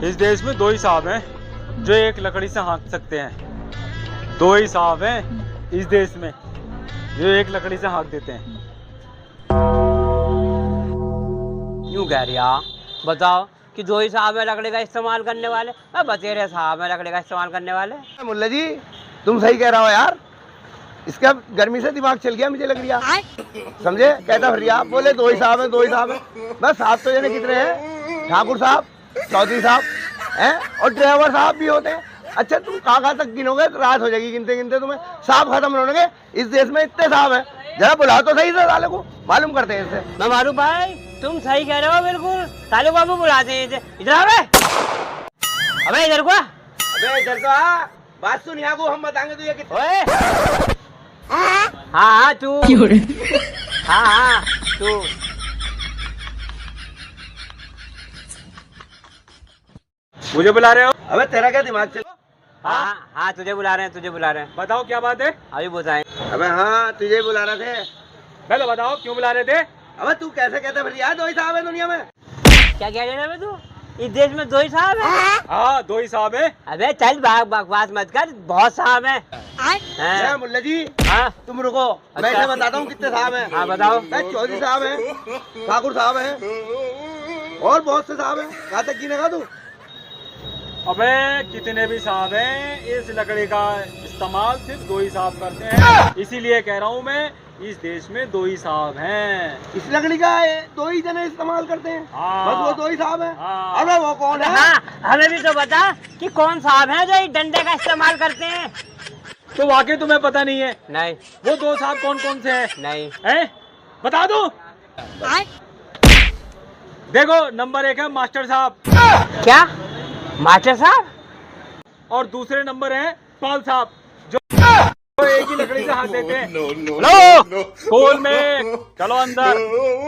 इस देश में दो ही साहब हैं जो एक लकड़ी से हाँक सकते हैं। दो ही साहब हैं इस देश में जो एक लकड़ी से हाँक देते हैं। यूं कह रिया बताओ कि दो ही साहब है लकड़ी का इस्तेमाल करने वाले, बतेरे साहब है लकड़ी का इस्तेमाल करने वाले। मुल्ला जी तुम सही कह रहा हो यार, इसका गर्मी से दिमाग चल गया मुझे लग रहा, समझे? कहता फिर आप बोले दो ही साहब है, दो ही साहब है। बस साहब तो जाने कितने हैं, ठाकुर साहब, चौधरी साहब हैं और ड्राइवर साहब भी होते हैं। अच्छा तुम कहाँ तक गिनोगे, रात हो जाएगी गिनते गिनते तुम्हें, साहब खत्म होंगे। इस देश में इतने साहब हैं, जरा बुलाओ तो सही से साले को, मालूम करते हैं इससे। मारू भाई तुम सही कह रहे हो बिल्कुल, साले बाबू बुलाते हैं इधर। अबे अबे इधर को, अबे इधर तो आ, बात सुन यहाँ को, हम बताएंगे तुझे कितने। हाँ तू, हाँ तू। मुझे बुला रहे हो? अबे तेरा क्या दिमाग चल? हाँ तुझे बुला रहे हैं, तुझे बुला रहे हैं। बताओ क्या बात है? अभी बताएं। अबे हाँ तुझे बुला रहे थे। पहले बताओ क्यों बुला रहे थे? अबे तू कैसे कहते फिर यार दो ही साहब है दुनिया में? क्या कह रहे हैं तू? इस देश में दो ही साहब है? हाँ दो ही साहब है। अबे चल बकवास मत कर, बहुत साहब है। मुल्ला जी हाँ तुम रुको, मैं इसे बताता हूँ कितने साहब हैं। हाँ बताओ। चौधरी साहब हैं, ठाकुर साहब हैं और बहुत से साहब हैं। कहाँ तक गिनेगा तू? अबे कितने भी साहब हैं, इस लकड़ी का इस्तेमाल सिर्फ दो ही साहब करते हैं। इसीलिए कह रहा हूँ मैं, इस देश में दो ही साहब हैं। इस लकड़ी का दो ही जने इस्तेमाल करते हैं। हाँ। बस वो दो ही साहब हैं। हाँ। अबे वो कौन है? हाँ हमें भी तो बता कि कौन साहब है जो इस डंडे का इस्तेमाल करते हैं। तो वाकई तुम्हें पता नहीं है? नहीं। वो दो साहब कौन कौन से हैं? नहीं हैं? बता दो। देखो नंबर 1 है मास्टर साहब। क्या मास्टर साहब? और दूसरे नंबर है पाल साहब जो एक ही लकड़ी से हाथ देते हैं। नो स्कूल में चलो अंदर,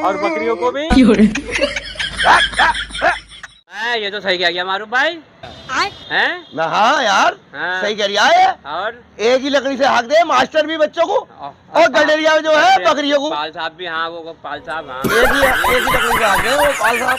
और बकरियों को भी। ये तो सही कह गया मारूफ भाई हैं? हाँ यार हाँ। सही कह रहा है। और एक ही लकड़ी से हाक दे मास्टर भी बच्चों को और गडरिया जो है बकरियों को। पाल साहब भी, हाँ वो पाल साहब, हाँ एक ही लकड़ी से हाक दे वो पाल साहब।